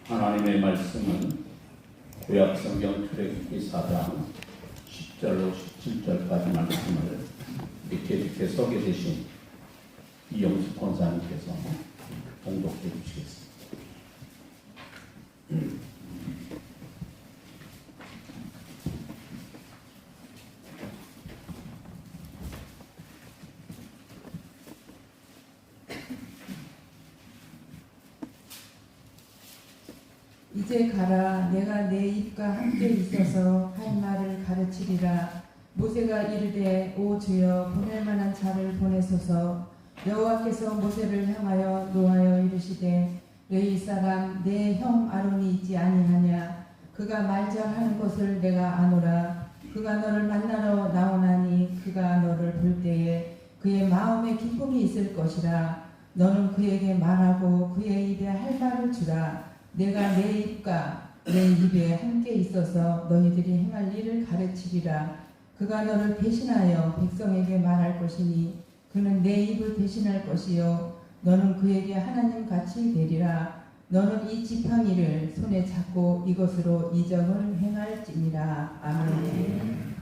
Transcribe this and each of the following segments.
하나님의 말씀은 구약성경 출애굽기 4장 10절로 17절까지 말씀을 이렇게 소개 되신 이영수 권사님께서 봉독해 주시겠습니다. 이제 가라. 내가 내 입과 함께 있어서 할 말을 가르치리라. 모세가 이르되 오 주여 보낼 만한 자를 보내소서. 여호와께서 모세를 향하여 노하여 이르시되 레위 사람 내 형 아론이 있지 아니하냐. 그가 말잘하는 것을 내가 아노라. 그가 너를 만나러 나오나니 그가 너를 볼 때에 그의 마음에 기쁨이 있을 것이라. 너는 그에게 말하고 그의 입에 할 말을 주라. 내가 내 입과 내 입에 함께 있어서 너희들이 행할 일을 가르치리라. 그가 너를 대신하여 백성에게 말할 것이니 그는 내 입을 대신할 것이요 너는 그에게 하나님 같이 되리라. 너는 이 지팡이를 손에 잡고 이것으로 이적을 행할지니라. 아멘.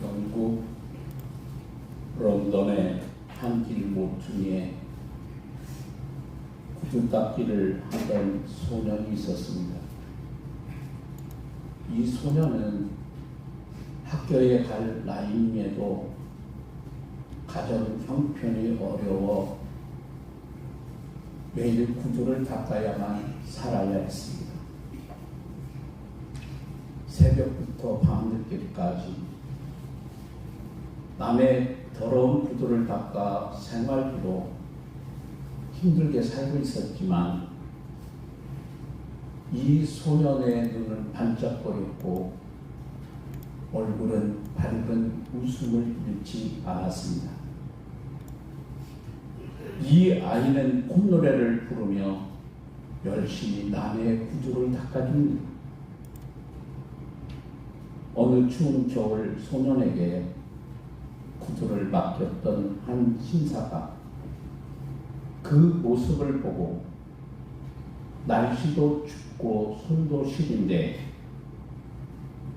영국 런던의 한 길 모퉁이에 구두 닦기를 하던 소년이 있었습니다. 이 소년은 학교에 갈 나이임에도 가정 형편이 어려워 매일 구두를 닦아야만 살아야 했습니다. 새벽부터 밤늦게까지 남의 더러운 구두를 닦아 생활비로 힘들게 살고 있었지만 이 소년의 눈은 반짝거렸고 얼굴은 밝은 웃음을 잃지 않았습니다. 이 아이는 콧노래를 부르며 열심히 남의 구두를 닦아줍니다. 어느 추운 겨울 소년에게 구두를 맡겼던 한 신사가 그 모습을 보고 날씨도 춥고 손도 시린데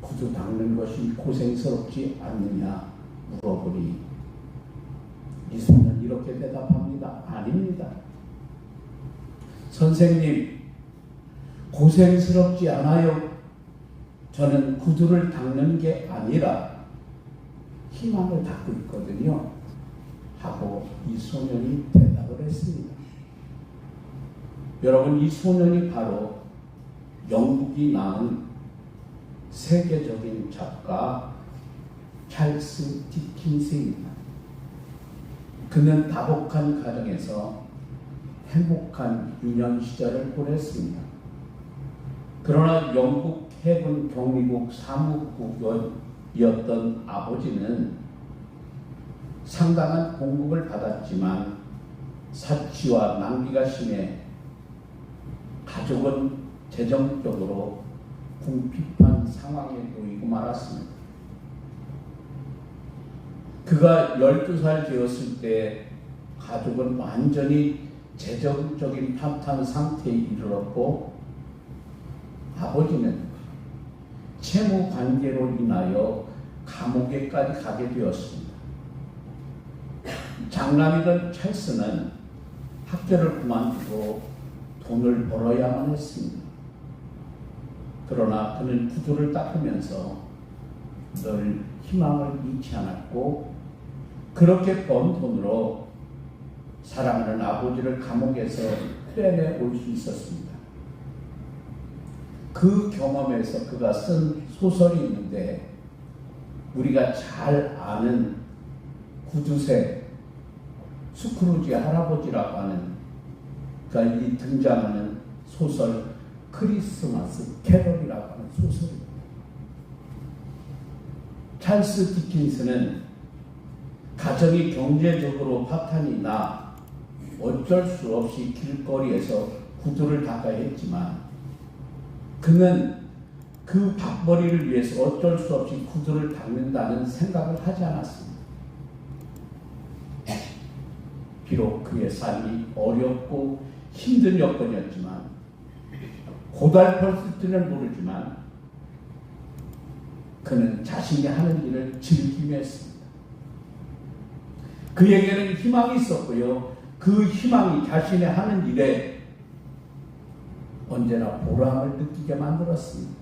구두 닦는 것이 고생스럽지 않느냐 물어보니 이 소년 이렇게 대답합니다. 아닙니다. 선생님, 고생스럽지 않아요. 저는 구두를 닦는 게 아니라 희망을 닦고 있거든요. 하고 이 소년이 대답을 했습니다. 여러분, 이 소년이 바로 영국이 낳은 세계적인 작가 찰스 디킨스입니다. 그는 다복한 가정에서 행복한 유년 시절을 보냈습니다. 그러나 영국 해군 경리국 사무국이었던 아버지는 상당한 공급을 받았지만 사치와 낭비가 심해 가족은 재정적으로 궁핍한 상황에 놓이고 말았습니다. 그가 12살 되었을 때 가족은 완전히 재정적인 파탄 상태에 이르렀고 아버지는 채무 관계로 인하여 감옥에까지 가게 되었습니다. 장남이던 찰스는 학교를 그만두고 돈을 벌어야만 했습니다. 그러나 그는 구두를 닦으면서 늘 희망을 잃지 않았고 그렇게 번 돈으로 사랑하는 아버지를 감옥에서 빼내올 수 있었습니다. 그 경험에서 그가 쓴 소설이 있는데 우리가 잘 아는 구두쇠 스크루지 할아버지라고 하는 그러니까 이 등장하는 소설 크리스마스 캐럴이라고 하는 소설입니다. 찰스 디킨스는 가정이 경제적으로 파탄이 나 어쩔 수 없이 길거리에서 구두를 닦아야 했지만 그는 그 밥벌이를 위해서 어쩔 수 없이 구두를 닦는다는 생각을 하지 않았습니다. 비록 그의 삶이 어렵고 힘든 여건이었지만, 고달팠을지는 모르지만 그는 자신이 하는 일을 즐기며 했습니다. 그에게는 희망이 있었고요. 그 희망이 자신의 하는 일에 언제나 보람을 느끼게 만들었습니다.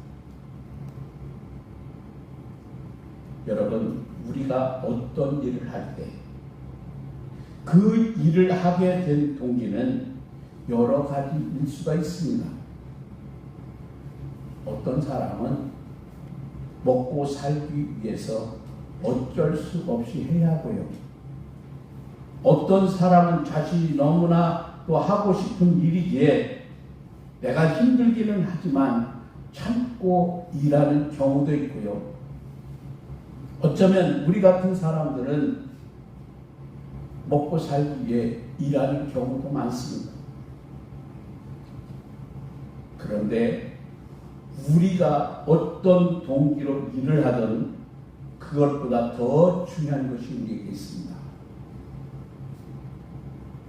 여러분, 우리가 어떤 일을 할 때 그 일을 하게 된 동기는 여러 가지일 수가 있습니다. 어떤 사람은 먹고 살기 위해서 어쩔 수 없이 해야 하고요. 어떤 사람은 자신이 너무나 또 하고 싶은 일이기에 내가 힘들기는 하지만 참고 일하는 경우도 있고요. 어쩌면 우리 같은 사람들은 먹고 살기 위해 일하는 경우도 많습니다. 그런데 우리가 어떤 동기로 일을 하든 그것보다 더 중요한 것이 우리에게 있습니다.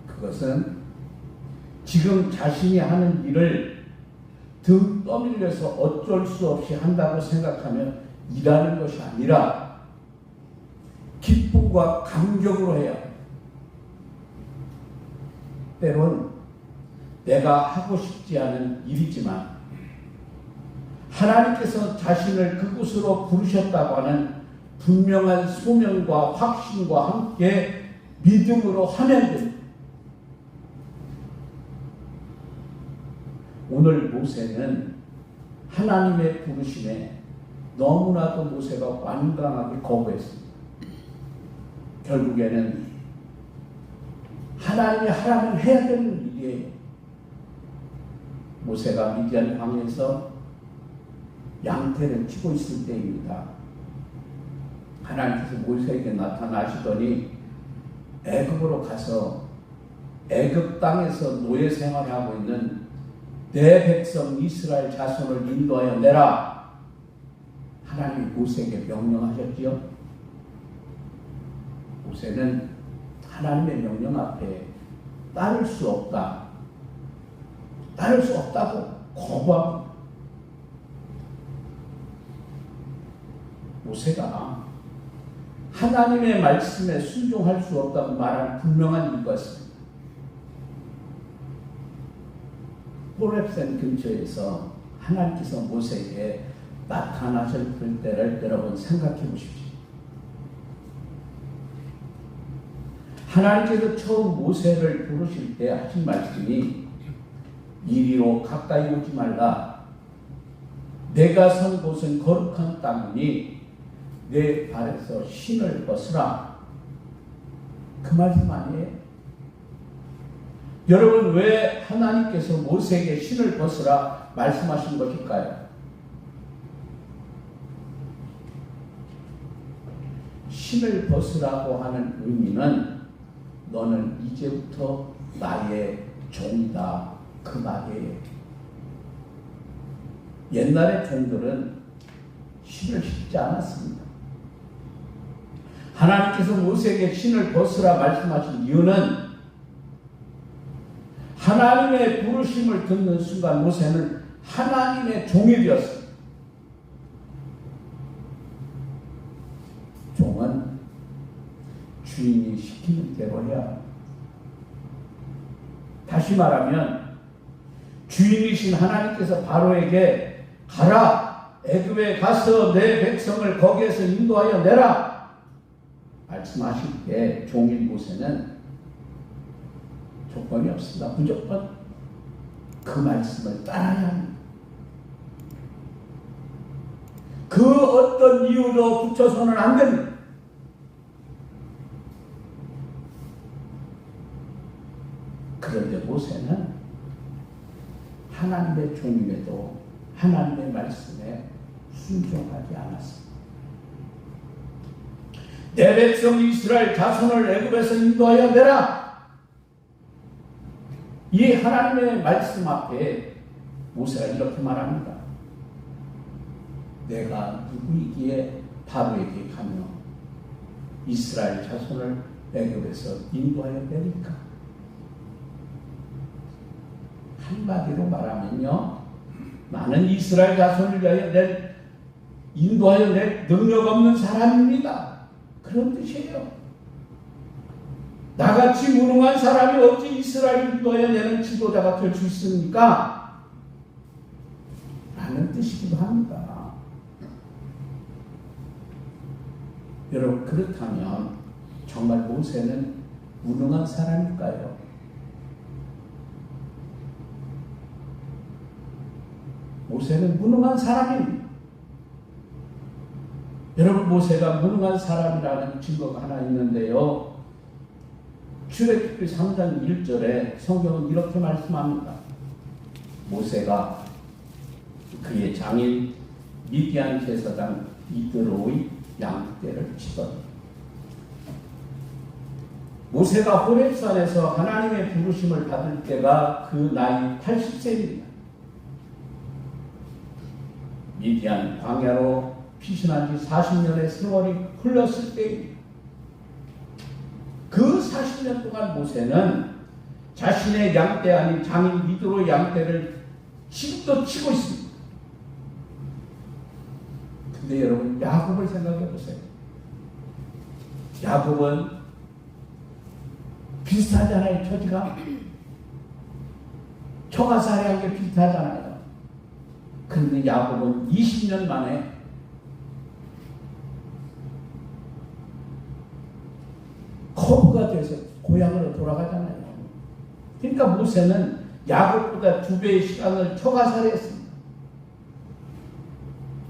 그것은 지금 자신이 하는 일을 등 떠밀려서 어쩔 수 없이 한다고 생각하면 일하는 것이 아니라 기쁨과 감격으로 해야 합니다. 때론 내가 하고 싶지 않은 일이지만 하나님께서 자신을 그곳으로 부르셨다고 하는 분명한 소명과 확신과 함께 믿음으로 하면 됩니다. 오늘 모세는 하나님의 부르심에 너무나도 모세가 완강하게 거부했습니다. 결국에는 하나님이 하라면 해야 되는 일이에요. 모세가 미디안 광야에서 양태를 치고 있을 때입니다. 하나님께서 모세에게 나타나시더니 애굽으로 가서 애굽 땅에서 노예 생활하고 있는 내 백성 이스라엘 자손을 인도하여 내라. 하나님이 모세에게 명령하셨지요. 모세는 하나님의 명령 앞에 따를 수 없다. 따를 수 없다고 거부합니다. 모세가 하나님의 말씀에 순종할 수 없다고 말한 분명한 이유가 있습니다. 호렙산 근처에서 하나님께서 모세에게 나타나실 때를 여러분 생각해 보십시오. 하나님께서 처음 모세를 부르실 때 하신 말씀이 이리로 가까이 오지 말라. 내가 선 곳은 거룩한 땅이니 내 발에서 신을 벗으라. 그 말씀 아니에요? 여러분, 왜 하나님께서 모세에게 신을 벗으라 말씀하신 것일까요? 신을 벗으라고 하는 의미는 너는 이제부터 나의 종이다, 그 말이에요. 옛날의 종들은 신을 신지 않았습니다. 하나님께서 모세에게 신을 벗으라 말씀하신 이유는 하나님의 부르심을 듣는 순간 모세는 하나님의 종이 되었습니다. 종은 주인이 시키는 대로 해야 합니다. 다시 말하면 주인이신 하나님께서 바로에게 가라, 애굽에 가서 내 백성을 거기에서 인도하여 내라 말씀하실 때 종인 모세는 조건이 없습니다. 무조건 그 말씀을 따라야 합니다. 그 어떤 이유로 붙여서는 안 됩니다. 그런데 모세는 하나님의 종임에도 하나님의 말씀에 순종하지 않았습니다. 내 백성 이스라엘 자손을 애굽에서 인도하여 내라. 이 하나님의 말씀 앞에 모세가 이렇게 말합니다. 내가 누구이기에 바로에게 가며 이스라엘 자손을 애굽에서 인도하여 내릴까? 한마디로 말하면요, 나는 이스라엘 자손을 위하여 인도하여 낼 능력 없는 사람입니다. 그런 뜻이에요. 나같이 무능한 사람이 어찌 이스라엘을 인도하여 내는 지도자가 될 수 있습니까? 라는 뜻이기도 합니다. 여러분, 그렇다면 정말 모세는 무능한 사람일까요? 모세는 무능한 사람입니다. 여러분, 모세가 무능한 사람이라는 증거가 하나 있는데요. 출애굽기 3장 1절에 성경은 이렇게 말씀합니다. 모세가 그의 장인 미디안 제사장 이드로의 양떼를 치더니, 모세가 호렙산에서 하나님의 부르심을 받을 때가 그 나이 80세입니다. 미디안 광야로 피신한 지 40년의 세월이 흘렀을 때입니다. 그 40년 동안 모세는 자신의 양떼 아닌 장인 이드로의 양떼를 지금도 치고 있습니다. 근데 여러분, 야곱을 생각해 보세요. 야곱은 비슷하잖아요. 처지가 처가살이한 게 비슷하잖아요. 그런데 야곱은 20년 만에 거부가 돼서 고향으로 돌아가잖아요. 그러니까 모세는 야곱보다 2배의 시간을 처가살이했습니다.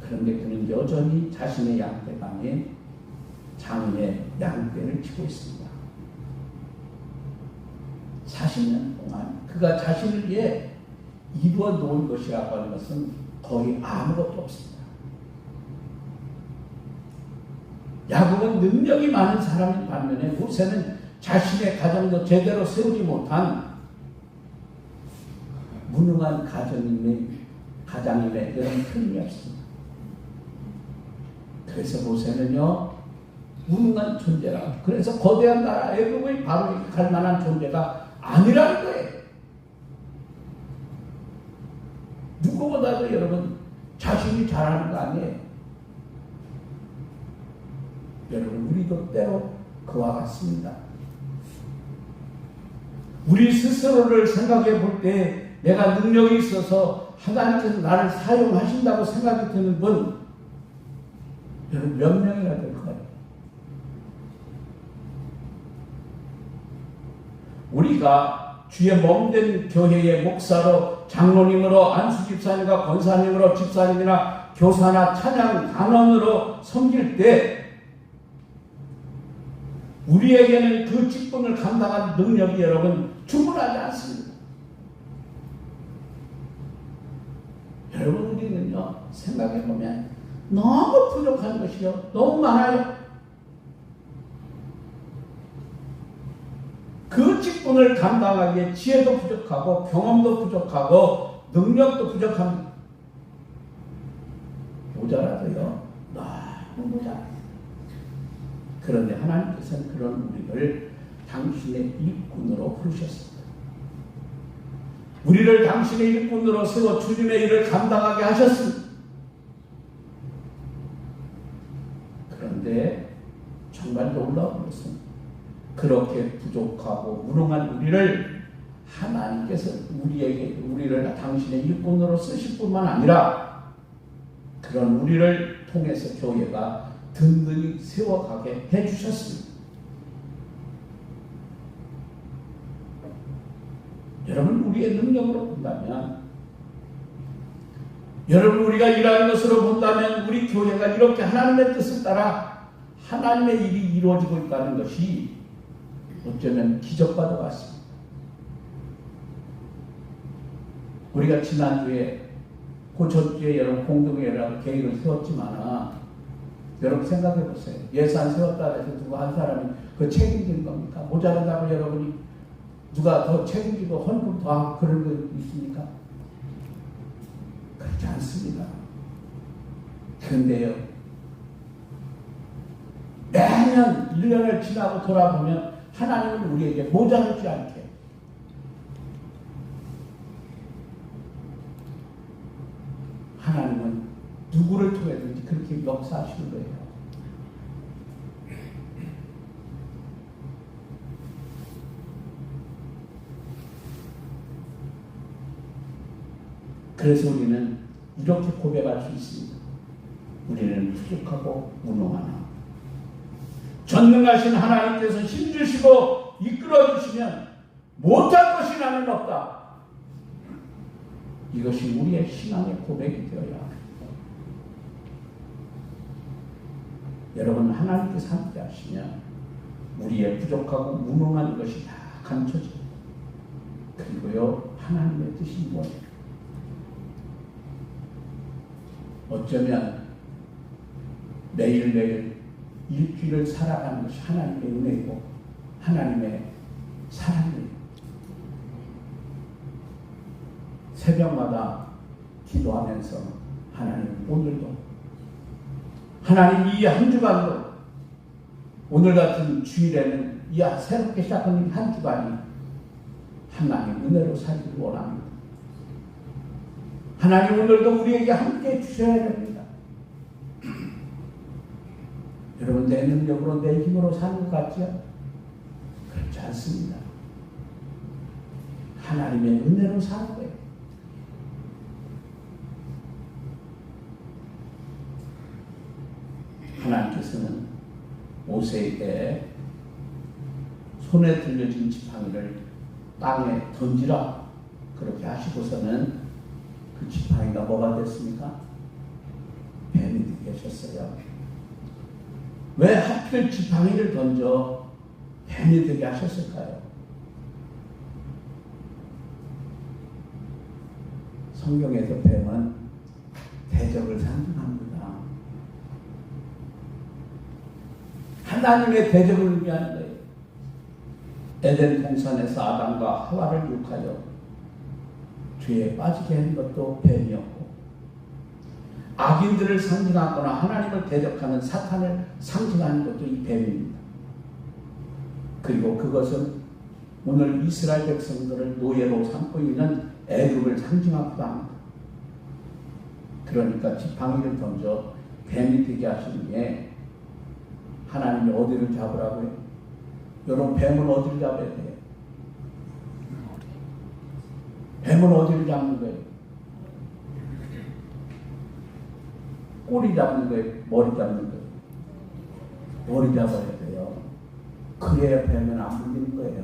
그런데 그는 여전히 자신의 양떼가 아닌 장인의 양떼를 치고 있습니다. 40년 동안 그가 자신을 위해 이루어 놓은 것이라고 하는 것은 거의 아무것도 없습니다. 야곱은 능력이 많은 사람인 반면에 모세는 자신의 가정도 제대로 세우지 못한 무능한 가장임에 이런 틀림이 없습니다. 그래서 모세는요, 무능한 존재라. 그래서 거대한 나라 애굽의 바로 갈 만한 존재가 아니라는 거예요. 누구보다도 여러분 자신이 잘하는 거 아니에요. 여러분, 우리도 때로 그와 같습니다. 우리 스스로를 생각해 볼 때 내가 능력이 있어서 하나님께서 나를 사용하신다고 생각이 드는 분, 여러분 몇 명이나 될까요? 우리가 주의 몸된 교회의 목사로, 장로님으로, 안수집사님과 권사님으로, 집사님이나 교사나 찬양 단원으로 섬길 때 우리에게는 그 직분을 감당한 능력이 여러분 충분하지 않습니다. 여러분, 우리는요, 생각해보면 너무 부족한 것이요, 너무 많아요. 그 직분을 감당하기에 지혜도 부족하고 경험도 부족하고 능력도 부족합니다. 모자라도요, 너무 모자라요. 그런데 하나님께서는 그런 우리를 당신의 일꾼으로 부르셨습니다. 우리를 당신의 일꾼으로 세워 주님의 일을 감당하게 하셨습니다. 그런데 정말 놀라운 것은 그렇게 부족하고 무능한 우리를 하나님께서 우리를 당신의 일꾼으로 쓰실 뿐만 아니라 그런 우리를 통해서 교회가 든든히 세워가게 해주셨습니다. 여러분, 우리의 능력으로 본다면, 여러분 우리가 일하는 것으로 본다면 우리 교회가 이렇게 하나님의 뜻을 따라 하나님의 일이 이루어지고 있다는 것이 어쩌면 기적과도 같습니다. 우리가 지난주에 고전주에 여러분 공동회라고 계획을 세웠지만 여러분 생각해 보세요. 예산 세웠다 해서 누가 한 사람이 그 책임진 겁니까? 모자란다고 여러분이 누가 더 책임지고 헌금 더 하고 그런 거 있습니까? 그렇지 않습니다. 그런데요, 매년 1년을 지나고 돌아보면 하나님은 우리에게 모자르지 않게 하나님은 누구를 통해든지 그렇게 역사하시는 거예요. 그래서 우리는 이렇게 고백할 수 있습니다. 우리는 부족하고 무능하나 전능하신 하나님께서 힘주시고 이끌어주시면 못할 것이 나는 없다. 이것이 우리의 신앙의 고백이 되어야 합니다. 여러분, 하나님께서 함께 하시면 우리의 부족하고 무능한 것이 다 감춰집니다. 그리고요, 하나님의 뜻이 뭐예요? 어쩌면 매일매일 일주일을 살아가는 것이 하나님의 은혜이고 하나님의 사랑이에요. 새벽마다 기도하면서 하나님 오늘도 하나님 이 한 주간도 오늘 같은 주일에는 이 새롭게 시작하는 한 주간이 하나님 은혜로 살기를 원합니다. 하나님 오늘도 우리에게 함께 주셔야 됩니다. 여러분, 내 능력으로 내 힘으로 사는 것 같죠? 그렇지 않습니다. 하나님의 은혜로 사는 거예요. 하나님께서는 모세에게 손에 들려진 지팡이를 땅에 던지라 그렇게 하시고서는 그 지팡이가 뭐가 됐습니까? 뱀이 되게 하셨어요. 왜 하필 지팡이를 던져 뱀이 되게 하셨을까요? 성경에서 뱀은 대적을 상징합니다. 하나님의 대적을 의미하는 거예요. 에덴 동산에서 아담과 하와를 유혹하여 죄에 빠지게 한 것도 뱀이었고, 악인들을 상징하거나 하나님을 대적하는 사탄을 상징하는 것도 이 뱀입니다. 그리고 그것은 오늘 이스라엘 백성들을 노예로 삼고 있는 애굽을 상징하기도 합니다. 그러니까 지팡이를 던져 뱀이 되게 하시는 게 하나님이 어디를 잡으라고요? 여러분, 뱀은 어디를 잡아야 돼요? 뱀은 어디를 잡는 거예요? 꼬리 잡는 거예요? 머리 잡는 거예요? 머리 잡아야 돼요. 그래야 뱀은 안 물리는 거예요.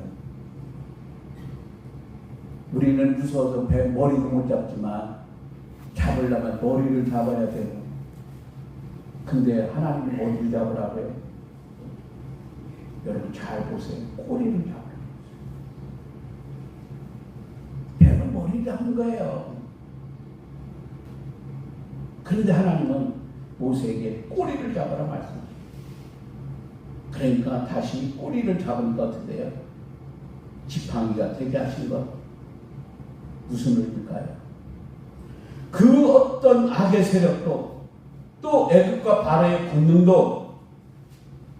우리는 무서워서 뱀 머리도 못 잡지만 잡으려면 머리를 잡아야 돼요. 근데 하나님은 어디를 잡으라고요? 여러분 잘 보세요. 꼬리를 잡아요. 뱀은 머리를 잡는 거예요. 그런데 하나님은 모세에게 꼬리를 잡아라 말씀하십니다. 그러니까 다시 꼬리를 잡은 것 같은데요. 지팡이가 되게 하신 것 무슨 의미일까요? 그 어떤 악의 세력도 또 애굽과 바로의 권능도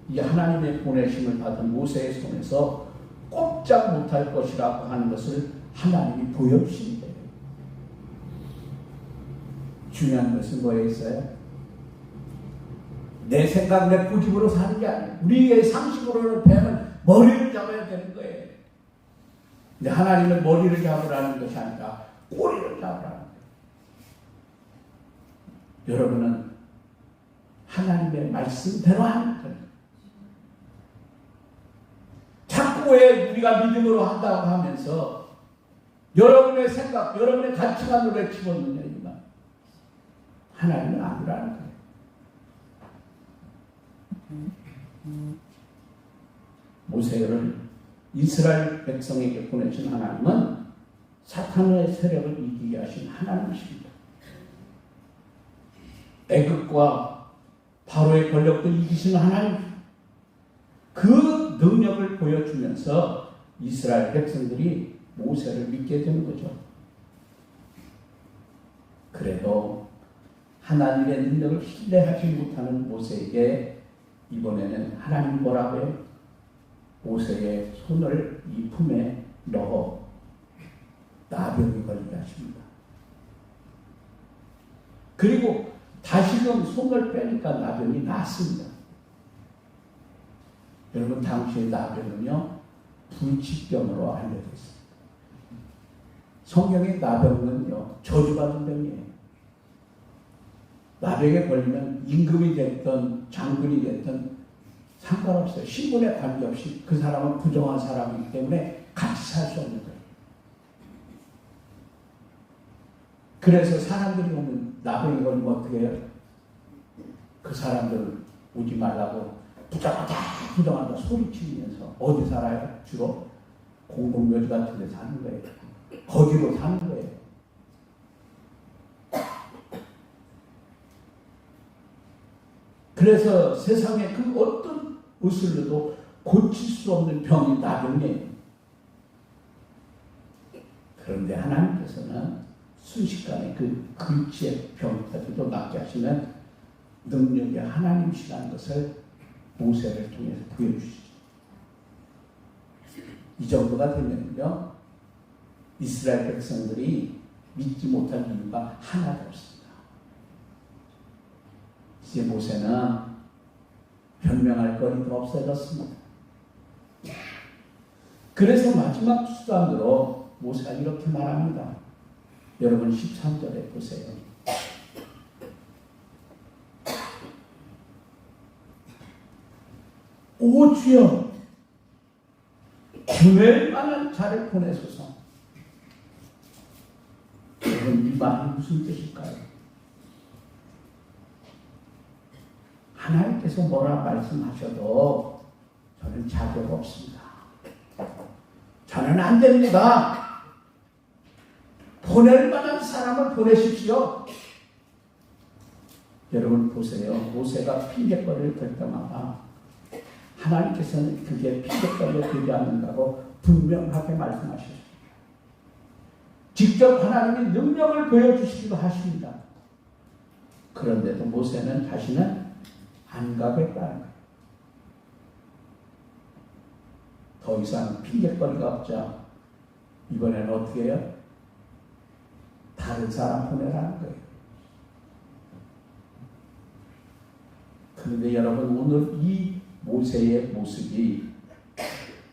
이 하나님의 보내심을 받은 모세의 손에서 꼼짝 못할 것이라고 하는 것을 하나님이 보여주신 거예요. 중요한 것은 뭐에 있어요? 내 생각, 내 고집으로 사는 게 아니에요. 우리의 상식으로는 뱀은 머리를 잡아야 되는 거예요. 근데 하나님은 머리를 잡으라는 것이 아니라 꼬리를 잡으라는 거예요. 여러분은 하나님의 말씀대로 하는 거예요. 자꾸 왜 우리가 믿음으로 한다고 하면서 여러분의 생각, 여러분의 가치관으로 외치거든요. 하나님은 아니라는 거예요. 모세를 이스라엘 백성에게 보내신 하나님은 사탄의 세력을 이기게 하신 하나님이십니다. 애굽과 바로의 권력도 이기신 하나님, 그 능력을 보여주면서 이스라엘 백성들이 모세를 믿게 되는 거죠. 그래도 하나님의 능력을 신뢰하지 못하는 모세에게 이번에는 하나님 뭐라고요? 모세의 손을 이 품에 넣어 나병이 걸리게 하십니다. 그리고 다시금 손을 빼니까 나병이 낫습니다. 여러분, 당시의 나병은요, 불치병으로 알려져 있습니다. 성경의 나병은요, 저주받은 병이에요. 나병에 걸리면 임금이 됐든 장군이 됐든 상관없어요. 신분에 관계없이 그 사람은 부정한 사람이기 때문에 같이 살 수 없는 거예요. 그래서 사람들이 오면 나병이 걸리면 어떻게 해요? 그 사람들을 오지 말라고 부정한다 소리치면서 어디 살아요? 주로 공동묘지 같은 데 사는 거예요. 거기로 사는 거예요. 그래서 세상에 그 어떤 의술로도 고칠 수 없는 병이 나병이에요. 그런데 하나님께서는 순식간에 그 근치의 병까지도 낫게 하시는 능력이 하나님이시라는 것을 모세를 통해서 보여주시죠. 이 정도가 되면요, 이스라엘 백성들이 믿지 못할 이유가 하나도 없습니다. 이제 모세는 변명할 거리도 없어졌습니다. 그래서 마지막 수단으로 모세가 이렇게 말합니다. 여러분 13절에 보세요. 오 주여, 보낼 만한 자를 보내소서. 여러분, 이 말이 무슨 뜻일까요? 하나님께서 뭐라 말씀하셔도 저는 자격 없습니다. 저는 안 됩니다. 보낼 만한 사람을 보내십시오. 여러분 보세요. 모세가 핑계거리를 댈 때마다 하나님께서는 그게 핑계거리가 되지 않는다고 분명하게 말씀하셨습니다. 직접 하나님이 능력을 보여주시기도 하십니다. 그런데도 모세는 자신은 안 가겠다는 거예요. 더 이상 핑계거리가 없자 이번에는 어떻게 해요? 다른 사람 보내라는 거예요. 그런데 여러분, 오늘 이 모세의 모습이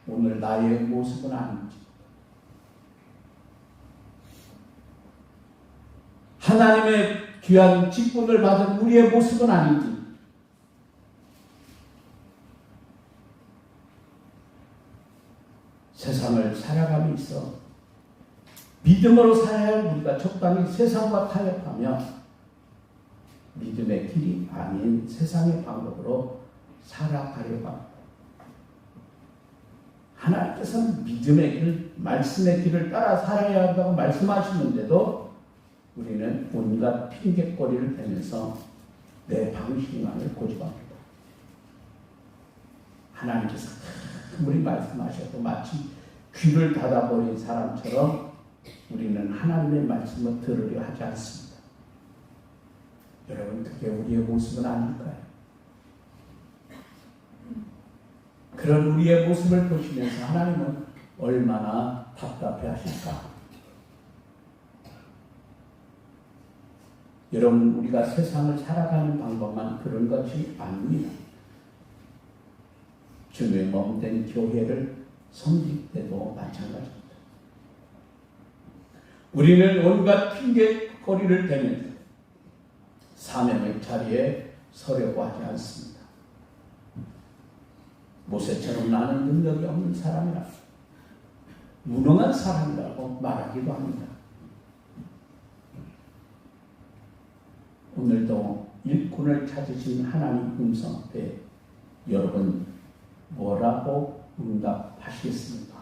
오늘 나의 모습은 아닌지, 하나님의 귀한 직분을 받은 우리의 모습은 아닌지, 세상을 살아감에 있어 믿음으로 살아야 할 우리가 적당히 세상과 타협하며 믿음의 길이 아닌 세상의 방법으로 살아가려고 합니다. 하나님께서는 믿음의 길, 말씀의 길을 따라 살아야 한다고 말씀하시는데도 우리는 온갖 핑계거리를 대면서 내 방식만을 고집합니다. 하나님께서 아무리 말씀하셔도 마치 귀를 닫아버린 사람처럼 우리는 하나님의 말씀을 들으려 하지 않습니다. 여러분, 그게 우리의 모습은 아닐까요? 그런 우리의 모습을 보시면서 하나님은 얼마나 답답해 하실까? 여러분, 우리가 세상을 살아가는 방법만 그런 것이 아닙니다. 주님의 몸된 교회를 섬길 때도 마찬가지입니다. 우리는 온갖 핑계거리를 대면서 사명의 자리에 서려고 하지 않습니다. 모세처럼 나는 능력이 없는 사람이라, 무능한 사람이라고 말하기도 합니다. 오늘도 일꾼을 찾으신 하나님 음성 앞에 여러분 뭐라고 응답하시겠습니까?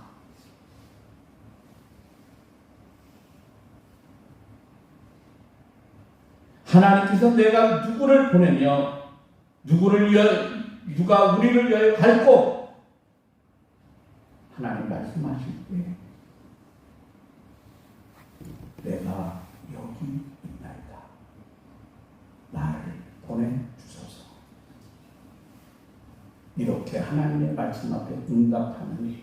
하나님께서 내가 누구를 보내며 누가 우리를 위하여 갈고 하나님 말씀하실 때 내가 여기 있나이다. 나를 보내주소서. 이렇게 하나님의 말씀 앞에 응답하는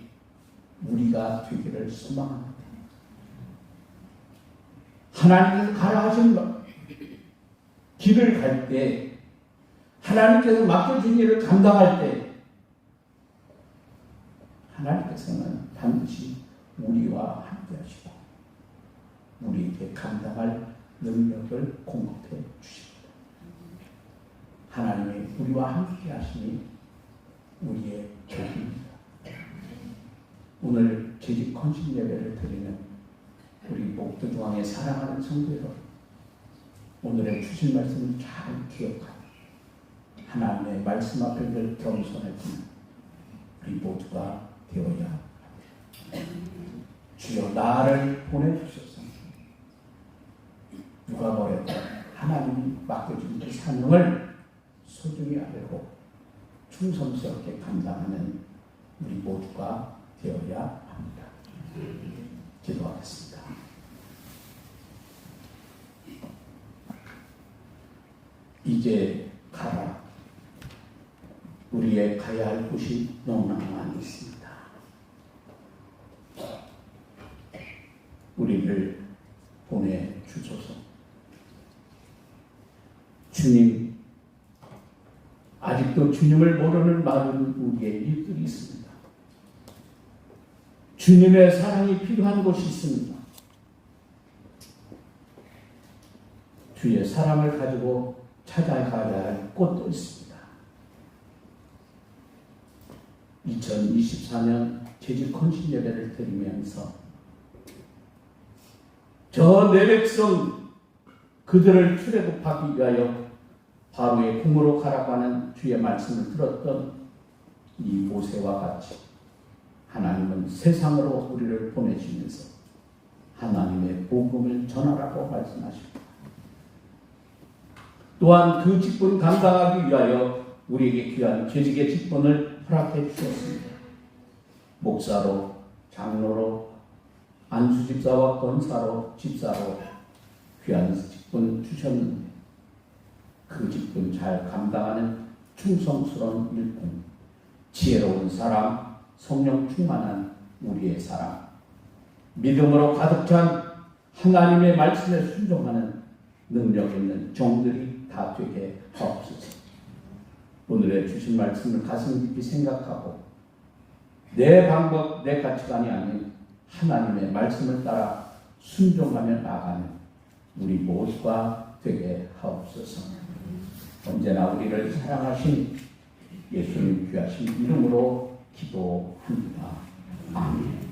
우리가 되기를 소망합니다. 하나님께서 가라 하신 것, 길을 갈 때, 하나님께서 맡겨준 일을 감당할 때, 하나님께서는 반드시 우리와 함께 하시고, 우리에게 감당할 능력을 공급해 주십니다. 하나님이 우리와 함께 하시니 우리의 복입니다. 오늘 재직 헌신 예배를 드리는 우리 목도중앙의 사랑하는 성도 여러분, 오늘의 주신 말씀을 잘 기억하고 하나님의 말씀 앞에 늘 겸손해지는 우리 모두가 되어야 합니다. 주여 나를 보내주셔서 누가 뭐래도 하나님이 맡겨준 그 사명을 소중히 알고 충성스럽게 감당하는 우리 모두가 되어야 합니다. 기도하겠습니다. 이제 가라. 우리의 가야 할 곳이 너무나 많이 있습니다. 우리를 보내주소서. 주님, 아직도 주님을 모르는 많은 우리의 일들이 있습니다. 주님의 사랑이 필요한 곳이 있습니다. 주의 사랑을 가지고 찾아가야 할 곳도 있습니다. 2024년 재직 헌신 예배를 드리면서 저 내 백성 그들을 출애굽하기 위하여 바로의 궁으로 가라고 하는 주의 말씀을 들었던 이 모세와 같이 하나님은 세상으로 우리를 보내시면서 하나님의 복음을 전하라고 말씀하십니다. 또한 그 직분 감당하기 위하여 우리에게 귀한 재직의 직분을 허락해 주셨습니다. 목사로, 장로로, 안수집사와 권사로, 집사로 귀한 직분 주셨는데 그 직분 잘 감당하는 충성스러운 일꾼, 지혜로운 사람, 성령 충만한 우리의 사람, 믿음으로 가득 찬 하나님의 말씀에 순종하는 능력 있는 종들이 다 되게 하옵소서. 오늘의 주신 말씀을 가슴 깊이 생각하고 내 방법, 내 가치관이 아닌 하나님의 말씀을 따라 순종하며 나가는 우리 모두가 되게 하옵소서. 언제나 우리를 사랑하신 예수님 귀하신 이름으로 기도합니다. 아멘.